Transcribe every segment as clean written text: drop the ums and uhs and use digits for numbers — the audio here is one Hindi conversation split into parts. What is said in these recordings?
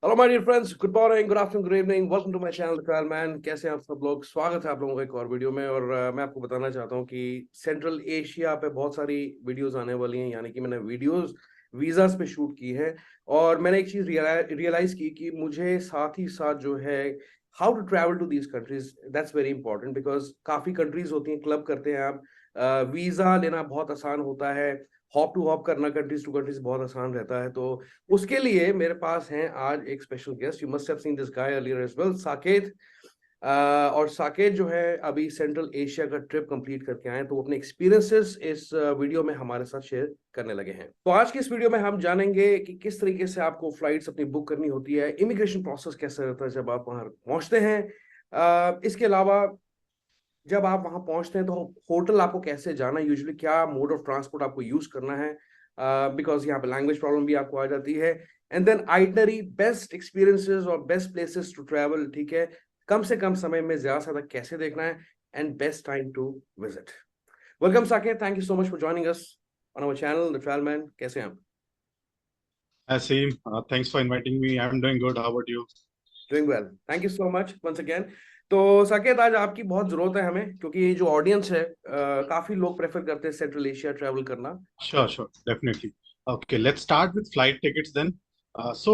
Hello my dear friends, good morning, good afternoon, good evening, welcome to my channel travel man. कैसे हैं आप सब लोग? स्वागत है आप लोगों का एक और वीडियो में। और मैं आपको बताना चाहता हूं कि सेंट्रल एशिया पे बहुत सारी वीडियोस आने वाली हैं। यानी कि मैंने वीडियोस वीजास पे शूट की है। और मैंने एक चीज रियलाइज की कि मुझे साथ ही साथ जो है how to travel to these countries, that's very important. Because काफी कंट्रीज होती हैं, क्लब करते हैं आप, वीजा लेना बहुत आसान होता है, हॉप टू हॉप करना कंट्रीज टू कंट्रीज बहुत आसान रहता है। तो उसके लिए मेरे पास हैं आज एक special guest. You must have seen this guy earlier as well, Saket. और साकेत जो है अभी सेंट्रल एशिया का ट्रिप कंप्लीट करके आए, तो वो अपने एक्सपीरियंसेस इस वीडियो में हमारे साथ शेयर करने लगे हैं। तो आज की इस वीडियो में हम जानेंगे कि किस तरीके से आपको फ्लाइट्स अपनी बुक करनी होती है, इमिग्रेशन प्रोसेस कैसे रहता है जब आप वहां पहुंचते हैं। इसके अलावा जब आप वहां पहुंचते हैं तो होटल आपको कैसे जाना है, यूजुअली क्या मोड ऑफ ट्रांसपोर्ट आपको यूज करना है, बिकॉज यहाँ पे लैंग्वेज प्रॉब्लम भी आपको आ जाती है। And then itinerary, best experiences और बेस्ट प्लेसेस टू ट्रैवल, ठीक है, कम से कम समय में ज्यादा से ज्यादा कैसे देखना है, and best time to visit. Welcome Saket, thank you so much for joining us on our channel the travel man. कैसे हैं आप? Asim, thanks for inviting me. I'm doing good. How about you? Doing well, thank you so much once again. तो साकेत, आज आपकी बहुत जरूरत है हमें, क्योंकि ये जो ऑडियंस है, काफी लोग प्रेफर करते हैं सेंट्रल एशिया ट्रैवल करना। Sure, sure, definitely. Okay, let's start with flight tickets then. So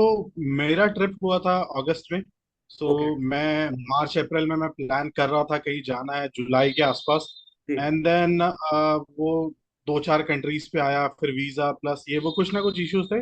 मेरा ट्रिप हुआ था अगस्त में. So okay. मैं मार्च अप्रैल में मैं प्लान कर रहा था कहीं जाना है जुलाई के आसपास. जी। एंड देन वो दो चार कंट्रीज पे आया, फिर वीजा प्लस ये वो कुछ ना कुछ इश्यूज थे.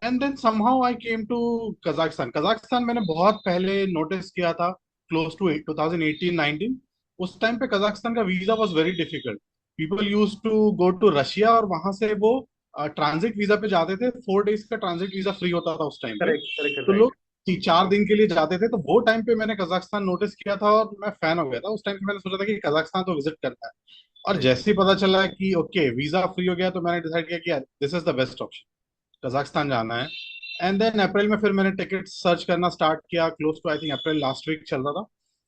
And then somehow I came to Kazakhstan. Kazakhstan मैंने बहुत पहले नोटिस किया था, क्लोज टू 2018-19. उस टाइम पे कजाकिस्तान का visa was very difficult. People use to go to Russia और वहां से वो ट्रांजिट वीजा पे जाते थे. 4 डेज का ट्रांजिट वीजा फ्री होता था उस टाइम पे. करेक्ट, करेक्ट, तो राइट। लोग 4 दिन के लिए जाते थे. तो वो टाइम पे मैंने कजाकिस्तान नोटिस किया था और मैं फैन हो गया था. उस टाइम पे मैंने सोचा था कि कजाकिस्तान तो विजिट करना है. और राइट। जैसे ही पता चला कि ओके वीजा फ्री हो गया, तो मैंने डिसाइड किया कि this is the best option, Kazakhstan जाना है. एंड देन अप्रैल में फिर मैंने टिकट सर्च करना स्टार्ट किया. Close to I think April last week चल रहा था.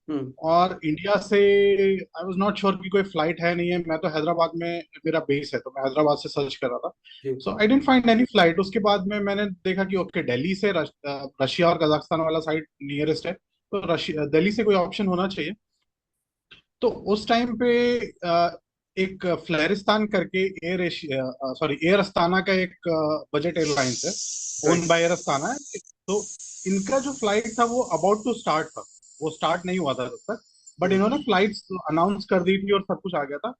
हम्म। और इंडिया से आई वाज नॉट श्योर कि कोई फ्लाइट है नहीं है. मैं तो हैदराबाद में मेरा बेस है, तो मैं हैदराबाद से सर्च कर रहा था. जी। सो आई डेंट फाइंड एनी फ्लाइट. उसके बाद में मैंने देखा कि ओके दिल्ली से रशिया और कजाकिस्तान वाला साइड नियरेस्ट है, तो रशिया दिल्ली से कोई ऑप्शन होना चाहिए. तो उस टाइम पे एक फ्लेरिस्तान करके air Asia, sorry air Astana का एक बजट एयरलाइंस है, own right. By air Astana है. तो इनका जो फ्लाइट था वो अबाउट टू स्टार्ट था. वो स्टार्ट नहीं हुआ था तब तक, बट हम्म। इन्होंने फ्लाइट्स अनाउंस कर दी थी और सब कुछ आ गया था.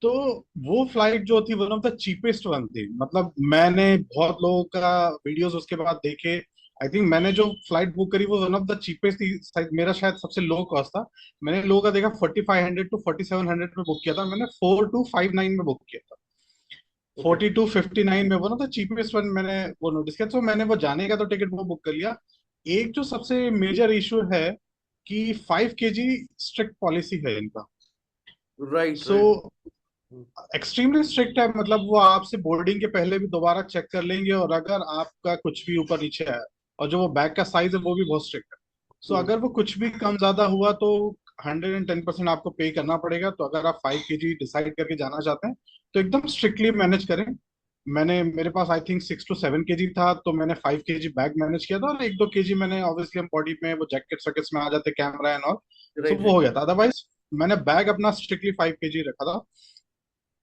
तो वो फ्लाइट जो थी one of the cheapest one थी. मतलब मैंने बहुत लोगों का वीडियोस उसके बाद देखे. आई थिंक मैंने जो फ्लाइट बुक करी वो वन ऑफ द चीपेस्ट थी. मेरा शायद सबसे लो कॉस्ट था. मैंने लोगों का देखा 4500 to 4700 में बुक किया था. मैंने 4259 में बुक किया था. ओके। 4259 में one of the cheapest one मैंने वो नोटिस किया. तो मैंने वो जाने का तो टिकट वो बुक कर लिया. एक जो सबसे मेजर इशू है कि 5 kg स्ट्रिक्ट पॉलिसी है इनका. राइट, सो राइट। एक्सट्रीमली स्ट्रिक्ट है. मतलब वो आपसे बोर्डिंग के पहले भी दोबारा चेक कर लेंगे, और अगर आपका कुछ भी ऊपर नीचे है, और जो वो बैग का साइज है वो भी बहुत स्ट्रिक्ट है. सो हम्म। अगर वो कुछ भी कम ज्यादा हुआ तो 110% आपको पे करना पड़ेगा. तो अगर आप 5 kg डिसाइड करके जाना चाहते हैं तो एकदम स्ट्रिक्टली मैनेज करें. मेरे पास आई थिंक 6 to 7 kg था, तो मैंने 5 kg बैग मैनेज किया था, और 1-2 kg मैंने ऑब्वियसली हम बॉडी में वो जैकेट वैकेट्स में आ जाते, camera and all. So right, वो हो राइट। गया था. अदरवाइज मैंने बैग अपना स्ट्रिक्टली 5 kg रखा था.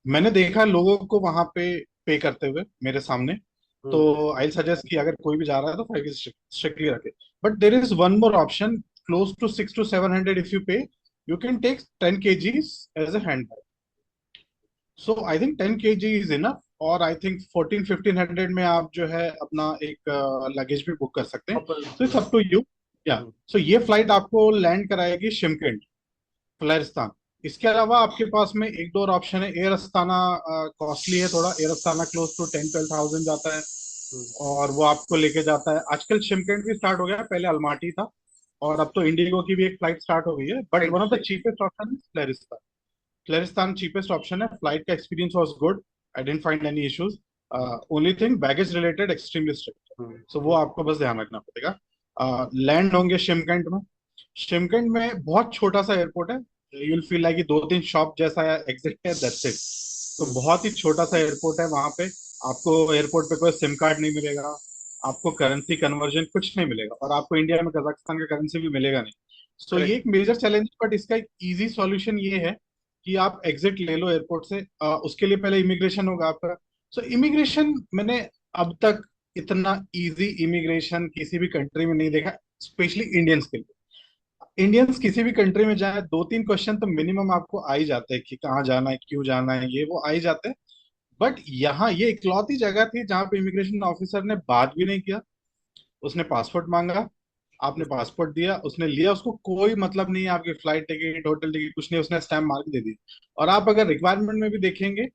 मैंने देखा लोगों को वहां पे करते हुए मेरे सामने. तो हम्म। आई सजेस्ट कि अगर कोई भी जा रहा है तो 5 स्ट्रिक्टली रखे. But there is one more option. Close to 6 to 700 if you pay, you can take 10 kgs as a hand bag. So I think 10 kg is enough. और आई थिंक 1400-1500 में आप जो है अपना एक लगेज भी बुक कर सकते हैं. Proper. So it's up to you. या सो ये फ्लाइट आपको लैंड कराएगी शिमकिंड, फिलिस्तीन. इसके अलावा आपके पास में एक दो और ऑप्शन है. एयर अस्ताना कॉस्टली है थोड़ा. Air Astana close to 10-12 thousand जाता है, और वो आपको लेके जाता है. आजकल शिमकेट भी स्टार्ट हो गया है, पहले अलमाटी था, और अब तो इंडिगो की भी एक फ्लाइट स्टार्ट हो गई है. But one right, of the cheapest option is FlyArystan. FlyArystan cheapest option है. फ्लाइट का experience was good. I didn't find any issues. Only thing baggage related extremely strict. So वो आपको बस ध्यान रखना पड़ेगा. लैंड होंगे शिमकेट में. शिमकेट में बहुत छोटा सा एयरपोर्ट है. You will feel like 2-3 shop जैसा एग्जिट है, दैट्स इट. तो बहुत ही छोटा सा एयरपोर्ट है वहां पे. आपको एयरपोर्ट पे कोई सिम कार्ड नहीं मिलेगा. आपको करेंसी कन्वर्जन कुछ नहीं मिलेगा, और आपको इंडिया में कजाकिस्तान का करेंसी भी मिलेगा नहीं। सो ये करेक्ट। एक मेजर चैलेंज है, बट इसका एक इजी सॉल्यूशन ये है कि आप एग्जिट ले लो एयरपोर्ट से। उसके लिए पहले इमिग्रेशन होगा आपका। सो इमिग्रेशन मैंने अब तक इतना इजी इमिग्रेशन किसी भी कंट्री में नहीं देखा, स्पेशली इंडियंस के लिए। इंडियंस किसी भी कंट्री में जाए, दो तीन क्वेश्चन तो मिनिमम आपको आ ही जाते हैं कि कहाँ जाना है, क्यों जाना है, ये वो आ ही जाते हैं। बट यहाँ ये इकलौती जगह थी जहाँ पे इमिग्रेशन ऑफिसर ने बात भी नहीं किया। उसने पासपोर्ट मांगा, आपने पासपोर्ट दिया, उसने लिया, उसको कोई मतलब नहीं है आपकी फ्लाइट टिकट, होटल टिकट, कुछ नहीं, उसने स्टैम्प मार के दे दी। और आप अगर रिक्वायरमेंट में भी देखेंगे,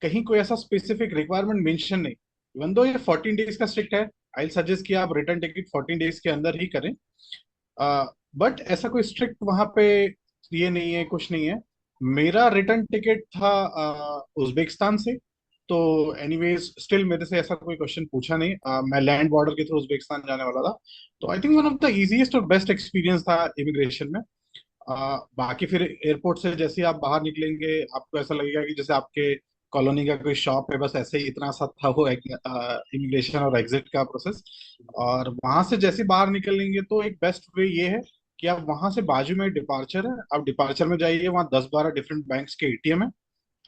कहीं कोई ऐसा स्पेसिफिक रिक्वायरमेंट मेंशन नहीं। इवन दो ये 14 डेज का स्ट्रिक्ट है, आई सजेस्ट कि आप रिटर्न टिकट 14 डेज के अंदर ही करें। बट ऐसा कोई स्ट्रिक्ट वहां पे ये नहीं है, कुछ नहीं है। मेरा रिटर्न टिकट था उज्बेकिस्तान से। तो एनीवेज स्टिल मेरे से ऐसा कोई क्वेश्चन पूछा नहीं। मैं लैंड बॉर्डर के थ्रू उज्बेकिस्तान जाने वाला था। तो I think one of the easiest और बेस्ट एक्सपीरियंस था इमिग्रेशन में। बाकी फिर एयरपोर्ट से जैसे ही आप बाहर निकलेंगे, आपको ऐसा लगेगा कि जैसे आपके कॉलोनी का कोई शॉप है, बस ऐसे ही इतना सा था वो इमिग्रेशन और एग्जिट का प्रोसेस। और वहां से जैसे ही बाहर निकलेंगे तो एक बेस्ट वे ये है कि आप वहां से बाजू में डिपार्चर है, आप डिपार्चर में जाइए, वहाँ 10-12 डिफरेंट बैंक्स के एटीएम है,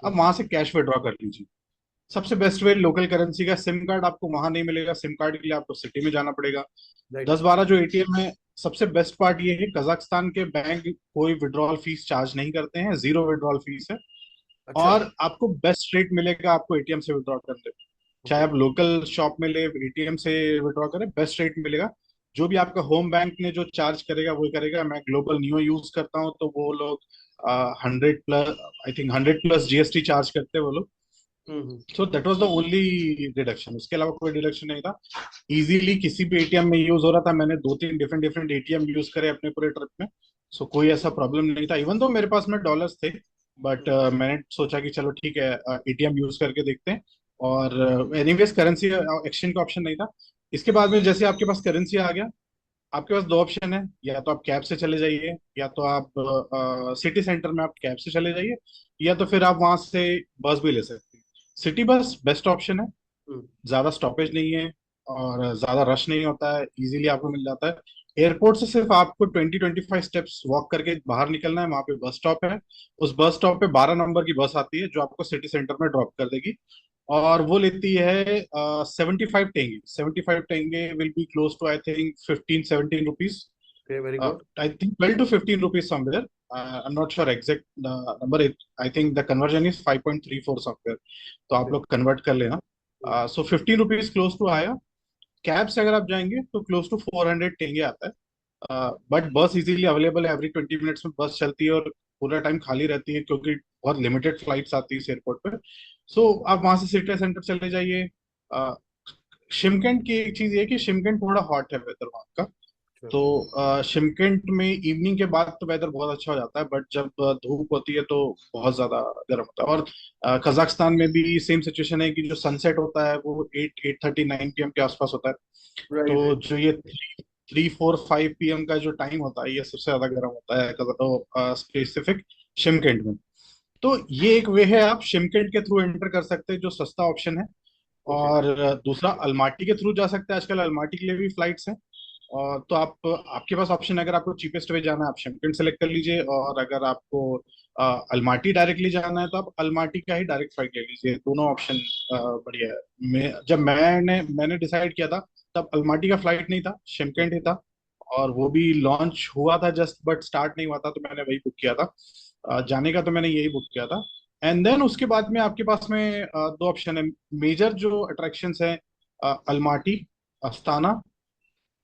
आप वहां से कैश विड्रॉ कर लीजिए। सबसे बेस्ट वे लोकल करेंसी का सिम कार्ड आपको वहां नहीं मिलेगा, सिम कार्ड के लिए आपको सिटी में जाना पड़ेगा। राइट। 10-12 जो एटीएम है, सबसे बेस्ट पार्ट ये है कजाकिस्तान के बैंक कोई विड्रॉल फीस चार्ज नहीं करते हैं, जीरो विड्रॉल फीस है। अच्छा। और आपको बेस्ट रेट मिलेगा आपको एटीएम से विड्रॉ करने पे। चाहे ओके। आप लोकल शॉप में ले, एटीएम से विड्रॉ करें, बेस्ट रेट मिलेगा। जो भी आपका होम बैंक ने जो चार्ज करेगा वही करेगा। मैं ग्लोबल नियो यूज करता हूँ, तो वो लोग 100+, आई थिंक 100+ जीएसटी चार्ज करते हैं वो लोग। Hmm. So that was the only deduction, उसके अलावा कोई डिडक्शन नहीं था। इजीली किसी भी एटीएम में यूज हो रहा था, मैंने दो तीन डिफरेंट डिफरेंट एटीएम यूज करे अपने पूरे ट्रिप में। सो कोई ऐसा प्रॉब्लम नहीं था, इवन तो मेरे पास में डॉलर्स थे। बट मैंने सोचा कि चलो ठीक है, एटीएम यूज करके देखते हैं। और एनीवेज करेंसी एक्सचेंज का ऑप्शन नहीं था। इसके बाद में जैसे आपके पास करेंसी आ गया, आपके पास दो ऑप्शन है, या तो आप कैब से चले जाइए, या तो आप सिटी सेंटर में आप कैब से चले जाइए, या तो फिर आप वहां से बस भी ले सकते हैं। सिटी बस बेस्ट ऑप्शन है, हम्म। ज्यादा स्टॉपेज नहीं है, और ज्यादा रश नहीं होता है, इजीली आपको मिल जाता है। एयरपोर्ट से सिर्फ आपको 20-25 स्टेप्स वॉक करके बाहर निकलना है, वहां पे बस स्टॉप है। उस बस स्टॉप पे 12 नंबर की बस आती है जो आपको सिटी सेंटर में ड्रॉप कर देगी। और वो लेती है 75 tenge. 75 tenge will be close to I think 15-17 rupees. Okay, very good. I think 12 to 15 rupees somewhere. I am not sure exact number. I think the conversion is 5.34 somewhere. तो आप लोग कन्वर्ट कर लेना। सो 15 रुपीज क्लोज टू आया। कैब से अगर आप जाएंगे तो क्लोज टू 400 टेंगे आता है। बट बस इजीली अवेलेबल है, एवरी 20 मिनट्स में बस चलती है, और पूरा टाइम खाली रहती है क्योंकि बहुत लिमिटेड फ्लाइट्स आती है इस एयरपोर्ट पे। सो आप वहां से सिटी सेंटर चले जाइए। शिमकेंट की एक चीज ये है कि शिमकेंट थोड़ा हॉट है वेदर वहाँ का। अच्छा। तो शिमकेंट में इवनिंग के बाद तो वेदर बहुत अच्छा हो जाता है, बट जब धूप होती है तो बहुत ज्यादा गर्म होता है। और कजाकिस्तान में भी सेम सिचुएशन है कि जो सनसेट होता है वो 8-8:30-9 PM के आसपास होता है। राइट, तो राइट। जो ये 3-4-5 PM का जो टाइम होता है, ये सबसे ज्यादा गर्म होता है स्पेसिफिक शिमकेंट में। तो ये एक वे है, आप शिमकेंट के थ्रू एंटर कर सकते हैं, जो सस्ता ऑप्शन है। ओके। और दूसरा अल्माटी के थ्रू जा सकते हैं, आजकल अल्माटी के लिए भी फ्लाइट्स हैं। और तो आप, आपके पास ऑप्शन है, अगर आपको चीपेस्ट वे जाना है आप शिमकिन सेलेक्ट कर लीजिए, और अगर आपको अल्माटी डायरेक्टली जाना है तो आप अल्माटी का ही डायरेक्ट फ्लाइट ले लीजिए। दोनों ऑप्शन बढ़िया है। जब मैंने डिसाइड किया था, तब अल्माटी का फ्लाइट नहीं था, शिमकिन ही था। और वो भी लॉन्च हुआ था जस्ट, बट स्टार्ट नहीं हुआ था, तो मैंने वही बुक किया था। जाने का तो मैंने यही बुक किया था। एंड देन उसके बाद में आपके पास में दो ऑप्शन है। मेजर जो अट्रैक्शंस है, अल्माटी, अस्ताना,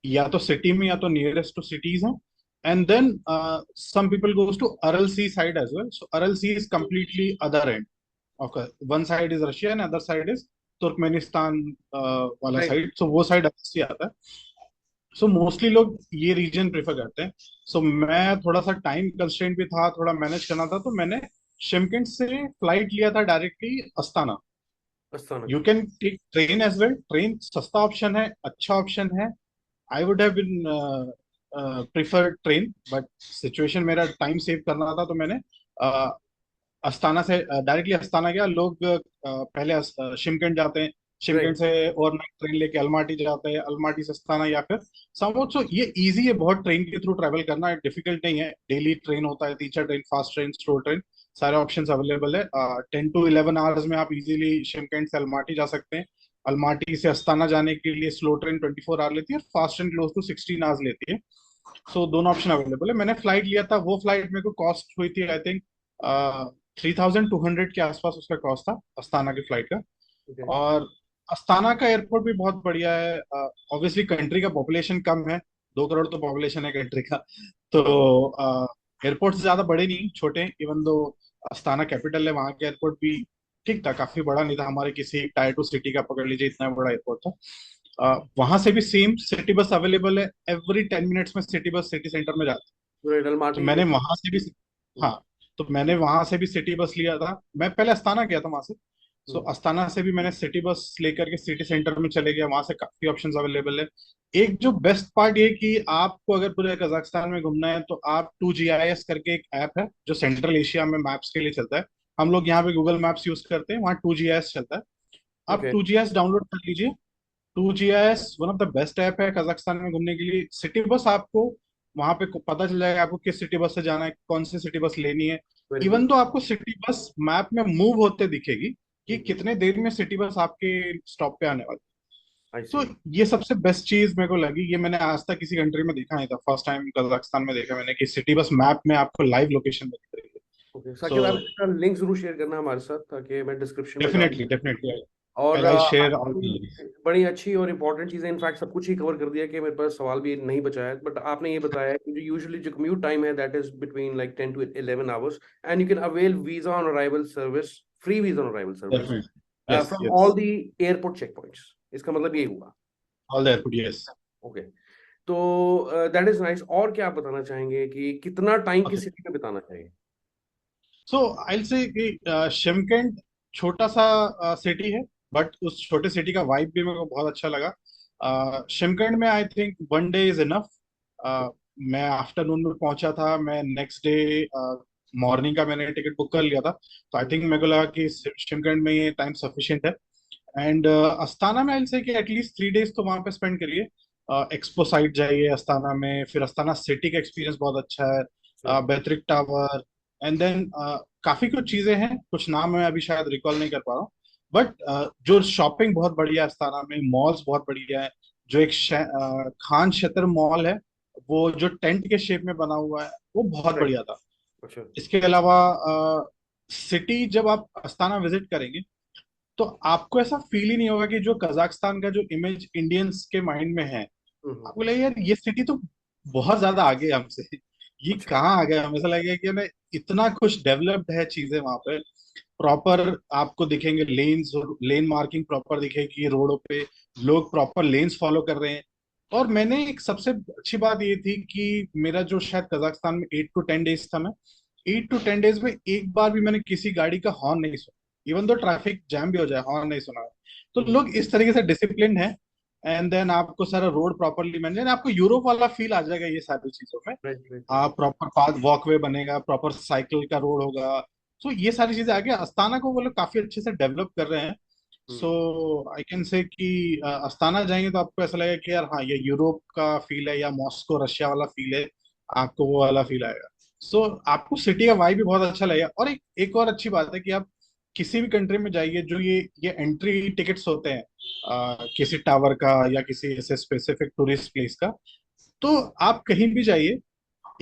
या तो सिटी में या तो नियरेस्ट टू सिटीज हैं। And then some people goes to Aral sea side as well. So Aral sea is completely other end of, one side is Russia and other side is Turkmenistan वाला राइट। साइड। सो वो साइड अरल सी आता है। सो मोस्टली लोग ये रीजन प्रेफर करते हैं। सो मैं थोड़ा सा टाइम कंस्ट्रेंट भी था, थोड़ा मैनेज करना था, तो मैंने शिमकिन से फ्लाइट लिया था directly Astana. Astana. You can take train as well, train सस्ता ऑप्शन है, अच्छा ऑप्शन है। I would have been prefer train, but situation मेरा टाइम सेव करना था, तो मैंने uh, अस्ताना से डायरेक्टली अस्ताना गया। लोग पहले शिमकिन जाते हैं, शिमकंड राइट। से ओवरनाइट ट्रेन लेके अलमाटी जाते हैं, अलमाटी से अस्ताना, या फिर समवुच। सो ये इजी है बहुत, ट्रेन के थ्रू ट्रैवल करना डिफिकल्ट नहीं है। डेली ट्रेन होता है, 3 4 train, fast train, slow train, सारे ऑप्शंस अवेलेबल है। 10 to 11 आवर्स में आप इजीली शिमकंड से अलमाटी जा सकते हैं। अलमाटी से अस्ताना जाने के लिए स्लो ट्रेन 24 आवर लेती है, fast train close to 16 hours लेती है। सो दोनों ऑप्शन अवेलेबल है। मैंने फ्लाइट लिया था, वो फ्लाइट मेरे को कॉस्ट हुई थी आई थिंक 3200 के आसपास उसका कॉस्ट था, अस्ताना की फ्लाइट का। ओके। और अस्ताना का एयरपोर्ट भी बहुत बढ़िया है। ऑब्वियसली कंट्री का पॉपुलेशन कम है, 2 करोड़ तो पॉपुलेशन है कंट्री का। तो हाँ। एयरपोर्ट ज्यादा बड़े नहीं, छोटे हैं। इवन दो अस्ताना कैपिटल है, वहां के एयरपोर्ट भी ठीक था, काफी बड़ा नहीं था, हमारे किसी टायर 2 सिटी का पकड़ लीजिए, इतना बड़ा एयरपोर्ट था। वहां से भी सेम सिटी बस अवेलेबल है, एवरी 10 मिनट्स में सिटी बस सिटी सेंटर में जाती राइट, है। तो अलमाटी मैंने में। वहां से भी, हाँ, तो मैंने वहां से भी सिटी बस लिया था। मैं पहले अस्ताना गया था वहां से। सो हम्म, अस्ताना से भी मैंने सिटी बस लेकर के सिटी सेंटर में चले गया, वहां से काफी ऑप्शंस अवेलेबल है। एक जो बेस्ट पार्ट ये कि आपको अगर पूरे कजाकिस्तान में घूमना है तो आप 2GIS करके एक ऐप है जो सेंट्रल एशिया में मैप्स के लिए चलता है। हम लोग यहाँ पे गूगल मैप्स यूज करते हैं, वहाँ 2GIS चलता है। आप ओके। 2GIS डाउनलोड कर लीजिए। 2GIS one of the best app है कजाकिस्तान में घूमने के लिए। सिटी बस आपको वहां पे पता चल जाएगा आपको किस सिटी बस से जाना है, कौन सी सिटी बस लेनी है। Very good. इवन तो आपको सिटी बस मैप में मूव होते दिखेगी कि कितने देर में सिटी बस आपके स्टॉप पे आने वाली आई है। सी। तो ये सबसे बेस्ट चीज मेरे को लगी, ये मैंने आज तक किसी कंट्री में देखा नहीं था, फर्स्ट टाइम कजाकिस्तान में देखा मैंने कि सिटी बस मैप में आपको लाइव लोकेशन दिख रही है। ओके सो साकिब, आप इसका लिंक जरूर शेयर करना हमारे साथ ताकि मैं डिस्क्रिप्शन में डाल। डेफिनेटली डेफिनेटली और आई शेयर ऑल आपने बड़ी अच्छी और इम्पोर्टेंट चीज़ें, इनफैक्ट सब कुछ ही कवर कर दिया कि मेरे पास सवाल भी नहीं बचा है। बट आपने ये बताया कि जो यूजुअली जो कम्यूट टाइम है that is between like 10 to 11 hours, and you can avail visa on arrival service, free visa on arrival service definitely. Yes from yes. All the airport check points. इसका मतलब ये हुआ। All the airport, yes. Okay. तो दैट इज नाइस। और क्या आप बताना चाहेंगे कि कितना टाइम किस सिटी में बिताना चाहिए? सो आई से कि शिमकंड छोटा सा सिटी है, बट उस छोटे सिटी का वाइब भी मेरे को बहुत अच्छा लगा। शिमकंड में I think 1 day is enough. मैं आफ्टरनून में पहुंचा था, मैं नेक्स्ट डे मॉर्निंग का मैंने टिकट बुक कर लिया था। तो आई थिंक मेरे को लगा कि शिमकंड में ये टाइम सफिशिएंट है। एंड अस्ताना में आई से कि एटलीस्ट 3 डेज तो वहां पे स्पेंड करिए। एक्सपो साइट जाइए अस्ताना में, फिर अस्ताना सिटी का एक्सपीरियंस बहुत अच्छा है, बेत्रिक टावर। एंड देन काफी कुछ चीजें हैं, कुछ नाम मैं अभी शायद रिकॉल नहीं कर पा रहा हूँ। बट जो शॉपिंग बहुत बढ़िया है अस्ताना में, मॉल्स बहुत बढ़िया है। जो एक खान शतर मॉल है, वो जो टेंट के शेप में बना हुआ है, वो बहुत राइट। बढ़िया था। अच्छा। इसके अलावा सिटी जब आप अस्ताना विजिट करेंगे तो आपको ऐसा फील ही नहीं होगा कि जो कजाकिस्तान का जो इमेज इंडियंस के माइंड में है, हम्म। आपको लगेगा यार ये सिटी तो बहुत ज्यादा आगे है हमसे। ये अच्छा। कहाँ आ गया, हमें ऐसा लगेगा कि ना इतना कुछ डेवलप्ड है चीजें वहां पे। प्रॉपर आपको दिखेंगे लेन्स, लेन मार्किंग प्रॉपर दिखेगी रोडों पे, लोग प्रॉपर लेन्स फॉलो कर रहे हैं। और मैंने एक सबसे अच्छी बात ये थी कि मेरा जो शायद कजाकिस्तान में 8 to 10 डेज था, मैं 8 to 10 डेज में एक बार भी मैंने किसी गाड़ी का हॉर्न नहीं सुना। इवन दो ट्रैफिक जैम भी हो जाए, हॉर्न नहीं सुना है। तो हम्म। लोग इस तरीके से डिसिप्लिन है। एंड देन आपको सारा रोड प्रॉपरली मैनेज, आपको यूरोप वाला फील आ जाएगा ये सारी चीजों में। Right right right. आप प्रॉपर पाथ वॉकवे बनेगा, प्रॉपर साइकिल का रोड होगा। सो ये सारी चीजें आगे अस्ताना को वो लोग काफी अच्छे से डेवलप कर रहे हैं। सो हम्म। आई कैन से कि अस्ताना जाएंगे तो आपको ऐसा लगेगा कि यार हाँ ये यूरोप का फील है, या मॉस्को रशिया वाला फील है, आपको वो वाला फील आएगा। सो आपको सिटी का वाइब भी बहुत अच्छा लगेगा। और एक और अच्छी बात है कि आप किसी भी कंट्री में जाइए, जो ये एंट्री टिकट्स होते हैं किसी टावर का या किसी ऐसे स्पेसिफिक टूरिस्ट प्लेस का, तो आप कहीं भी जाइए,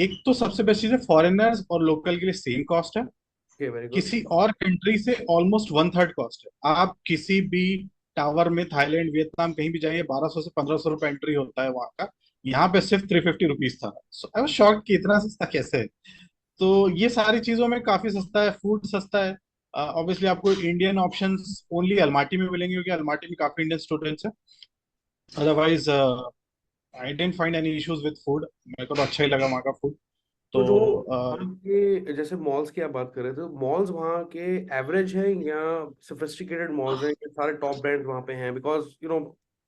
एक तो सबसे बेस्ट चीज है फॉरेनर्स और लोकल के लिए सेम कॉस्ट है। Okay, very good. किसी और कंट्री से ऑलमोस्ट 1/3 कॉस्ट है। आप किसी भी टावर में थाईलैंड वियतनाम कहीं भी जाइए, 1200 से 1500 रुपए एंट्री होता है वहां का। यहाँ पे सिर्फ 350 रुपीज था। सो आई वाज शॉक्ड कि इतना सस्ता कैसे है। तो ये सारी चीजों में काफी सस्ता है, फूड सस्ता है। ऑब्वियसली आपको इंडियन ऑप्शंस ओनली अलमाटी में मिलेंगे, क्योंकि अलमाटी में काफी इंडियन स्टूडेंट्स हैं। Otherwise I didn't find any issues with food, मेरे को तो अच्छा ही लगा वहाँ का फूड। तो तो जो वहाँ के जैसे मॉल्स की आप बात कर रहे थे, तो मॉल्स वहाँ के एवरेज हैं या सोफिस्टिकेटेड मॉल्स हैं, या सारे टॉप ब्रांड्स वहाँ पे हैं? बिकॉज यू नो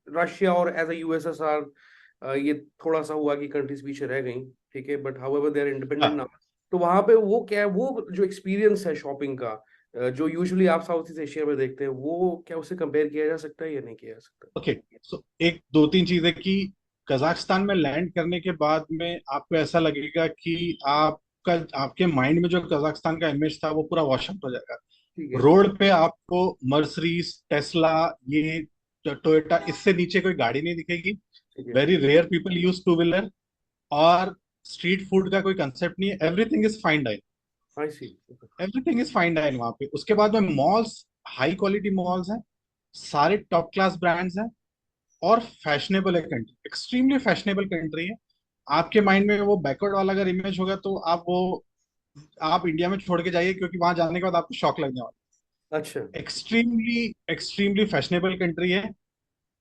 रशिया और एज ए यूएसएसआर ये थोड़ा सा हुआ कि कंट्रीज पीछे रह गई, ठीक है, but however they are independent now. तो वहाँ पे वो क्या है, वो जो एक्सपीरियंस है शॉपिंग का, जो यूजुअली आप साउथ ईस्ट एशिया में देखते हैं, वो क्या उससे कंपेयर किया जा सकता है या नहीं किया जा सकता? ओके, सो एक दो तीन चीजें कि कजाकिस्तान में लैंड करने के बाद में आपको ऐसा लगेगा कि आपका आपके माइंड में जो कजाकिस्तान का इमेज था वो पूरा वॉश आउट हो जाएगा। ठीक है। रोड पे आपको मर्सिडीज, टेस्ला, ये टोयोटा, इससे नीचे कोई गाड़ी नहीं दिखेगी। ठीक है। Very rare people use two wheeler. और स्ट्रीट फूड का कोई कंसेप्ट नहीं है, everything is fine dine. I see. Everything is fine dine वहां पे। उसके बाद में मॉल्स, हाई क्वालिटी मॉल्स हैं, सारे टॉप क्लास ब्रांड्स हैं, और फैशनेबल है कंट्री, एक्सट्रीमली फैशनेबल कंट्री है। आपके माइंड में वो बैकवर्ड वाला अगर इमेज होगा तो आप इंडिया में छोड़ के जाइए, क्योंकि वहां जाने के बाद आपको शॉक लगने वाला अच्छा। है। एक्सट्रीमली एक्सट्रीमली फैशनेबल कंट्री है।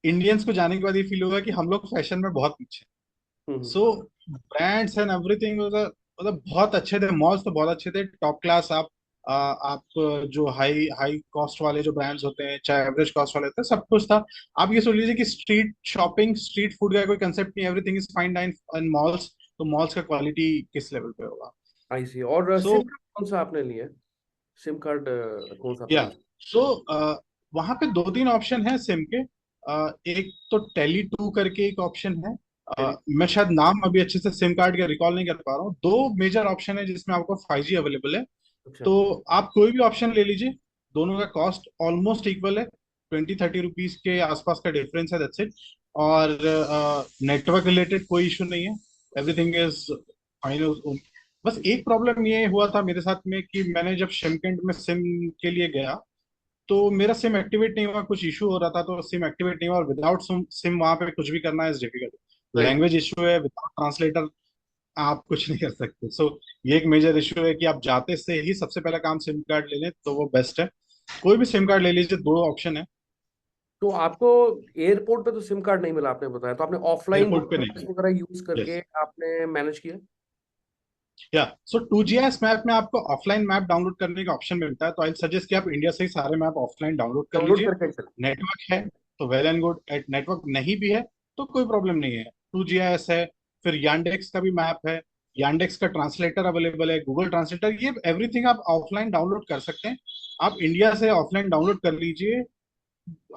इंडियंस को जाने के बाद ये फील होगा कि हम लोग फैशन में बहुत पीछे। हम्म। सो ब्रांड्स एंड एवरीथिंग, मतलब बहुत अच्छे थे, मॉल्स तो बहुत अच्छे थे, टॉप क्लास। आप जो हाई हाई कॉस्ट वाले जो ब्रांड्स होते हैं, चाहे एवरेज कॉस्ट वाले होते हैं, सब कुछ था। आप ये सोच लीजिए कि स्ट्रीट शॉपिंग, स्ट्रीट फूड का कोई कंसेप्ट नहीं, everything is fine dine in malls. तो मॉल्स का क्वालिटी किस लेवल पे होगा? आई सी। और सो सिम कार्ड कौन सा आपने लिया है? सिम कार्ड कौन सा आपने या यूज? सो वहां पे दो तीन ऑप्शन है सिम के। एक तो टेली टू करके एक ऑप्शन है। टेली। मैं शायद नाम अभी अच्छे से सिम कार्ड का रिकॉल नहीं कर पा रहा हूँ। दो मेजर ऑप्शन है जिसमें आपको 5G अवेलेबल है। अच्छा। तो आप कोई भी ऑप्शन ले लीजिए, दोनों का कॉस्ट ऑलमोस्ट इक्वल है। 20-30 रुपीज के आसपास का डिफरेंस है, दैट्स इट। और नेटवर्क रिलेटेड कोई इशू नहीं है, एवरीथिंग इज फाइन। बस एक प्रॉब्लम ये हुआ था मेरे साथ में कि मैंने जब शिमकेंट में सिम के लिए गया तो मेरा सिम एक्टिवेट नहीं हुआ, कुछ इशू हो रहा था, तो सिम एक्टिवेट नहीं हुआ। और विदाउट सिम वहां पे कुछ भी करना is difficult. Right. Language issue है, विदाउट ट्रांसलेटर आप कुछ नहीं कर सकते। सो ये एक मेजर इशू है कि आप जाते से ही सबसे पहला काम सिम कार्ड ले लें तो वो बेस्ट है। कोई भी सिम कार्ड ले लीजिए, दो ऑप्शन है। तो आपको एयरपोर्ट पे तो सिम कार्ड नहीं मिला, आपने बताया, तो आपने ऑफलाइन एयरपोर्ट पे गूगल नहीं। वगैरह यूज यस। करके आपने मैनेज किया? या सो 2GIS मैप में आपको ऑफलाइन मैप डाउनलोड करने का ऑप्शन मिलता है, तो आई सजेस्ट कि आप इंडिया से ही सारे मैप ऑफलाइन डाउनलोड कर डाउनलोड लीजिए। करके चल। नेटवर्क है तो वेल एंड गुड, नेटवर्क नहीं भी है तो कोई प्रॉब्लम नहीं है। 2GIS है, फिर यांडेक्स का भी मैप है। यांडेक्स का ट्रांसलेटर अवेलेबल है, गूगल ट्रांसलेटर, ये एवरीथिंग आप ऑफलाइन डाउनलोड कर सकते हैं। आप इंडिया से ऑफलाइन डाउनलोड कर लीजिए।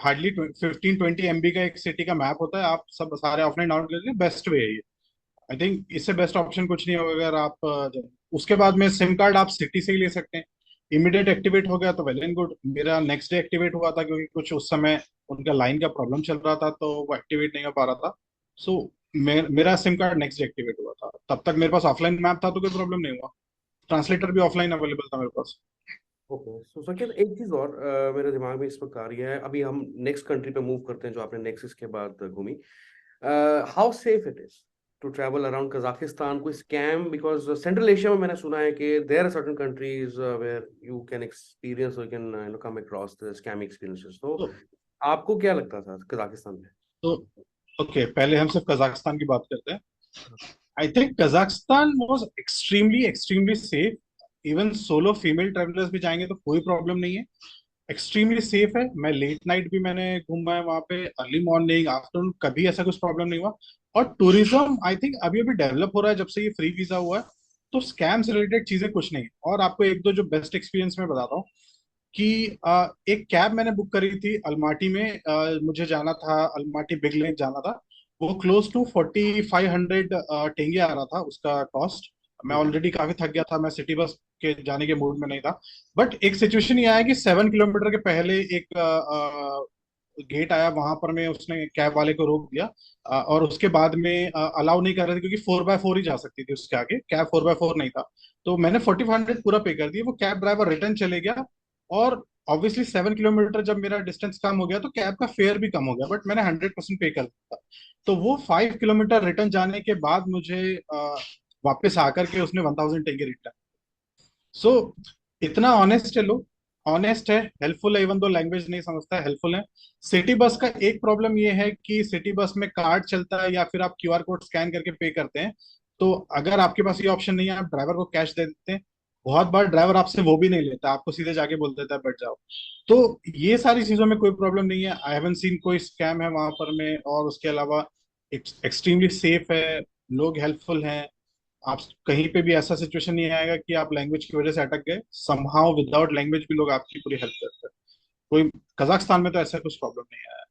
हार्डली 15-20 MB का एक सिटी का मैप होता है, आप सब सारे ऑफलाइन डाउनलोड कर लीजिए, बेस्ट वे है ये। आई थिंक इससे बेस्ट ऑप्शन कुछ नहीं होगा। अगर आप उसके बाद में सिम कार्ड आप सिटी से ही ले सकते हैं। इमीडिएट एक्टिवेट हो गया तो वेल एंड गुड। मेरा नेक्स्ट डे एक्टिवेट हुआ था, क्योंकि कुछ उस समय उनका लाइन का प्रॉब्लम चल रहा था तो वो एक्टिवेट नहीं हो पा रहा था। सो मेरा SIM card next day activate हुआ था। तब तक मेरे पास ऑफलाइन मैप था तो कोई प्रॉब्लम नहीं हुआ। ट्रांसलेटर भी ऑफलाइन अवेलेबल था मेरे पास। ओके। सो सकित, एक चीज और मेरे दिमाग में इस वक्त आ रही है। अभी हम नेक्स्ट कंट्री पे मूव करते हैं जो आपने नेक्स्ट के बाद घूमी। How safe it is to travel around Kazakhstan? कोई स्कैम? बिकॉज सेंट्रल एशिया में मैंने सुना है कि there are certain countries where you can experience, you can come across the scam experiences. तो तो आपको क्या लगता था कजाकिस्तान में? तो ओके, पहले हम सिर्फ कजाकिस्तान की बात करते हैं। I think Kazakhstan was extremely extremely safe. Even solo female travellers भी जाएंगे तो कोई प्रॉब्लम नहीं है। एक्सट्रीमली सेफ है। मैं लेट नाइट भी मैंने घूमा है वहाँ पे, अर्ली मॉर्निंग, आफ्टरनून, कभी ऐसा कुछ प्रॉब्लम नहीं हुआ। और टूरिज्म आई थिंक अभी अभी डेवलप हो रहा है जब से ये फ्री वीजा हुआ है। तो स्कैम से रिलेटेड चीजें कुछ नहीं है। और आपको एक दो जो बेस्ट एक्सपीरियंस मैं बताता हूँ कि एक कैब मैंने बुक करी थी अलमाटी में। मुझे जाना था अलमाटी बिग लेक जाना था। वो क्लोज टू 4500 टेंगे आ रहा था उसका कॉस्ट। मैं हम्म। ऑलरेडी काफी थक गया था, मैं सिटी बस के जाने के मूड में नहीं था। बट एक सिचुएशन ये आया कि 7 किलोमीटर के पहले एक गेट आया, वहां पर मैं उसने कैब वाले को रोक दिया। और उसके बाद में अलाउ नहीं कर रहे थे, क्योंकि 4x4 ही जा सकती थी उसके आगे, कैब 4x4 नहीं था। तो मैंने 4500 पूरा पे कर दिया, वो कैब ड्राइवर रिटर्न चले गया। और ऑब्वियसली 7 किलोमीटर जब मेरा डिस्टेंस कम हो गया तो कैब का फेयर भी कम हो गया, बट मैंने 100% पे कर दिया। तो वो 5 किलोमीटर रिटर्न जाने के बाद मुझे वापस आकर के उसने 1000 टेंगे रिटर्न। सो इतना ऑनेस्ट है लोग, ऑनेस्ट है, हेल्पफुल है। इवन दो लैंग्वेज नहीं समझता है, हेल्पफुल है। सिटी बस का एक प्रॉब्लम ये है कि सिटी बस में कार्ड चलता है या फिर आप QR कोड स्कैन करके पे करते हैं। तो अगर आपके पास ये ऑप्शन नहीं है, आप ड्राइवर को कैश दे देते हैं। बहुत बार ड्राइवर आपसे वो भी नहीं लेता, आपको सीधे जाके बोल देता है बैठ जाओ। तो ये सारी चीजों में कोई प्रॉब्लम नहीं है। आई हैवंट सीन कोई स्कैम है वहां पर में। और उसके अलावा एक्सट्रीमली सेफ है, लोग हेल्पफुल हैं। आप कहीं पे भी ऐसा सिचुएशन नहीं आएगा कि आप लैंग्वेज की वजह से अटक गए, समहाउ विदाउट लैंग्वेज भी लोग आपकी पूरी हेल्प करते हैं। कोई, कजाकिस्तान में तो ऐसा कुछ प्रॉब्लम नहीं है।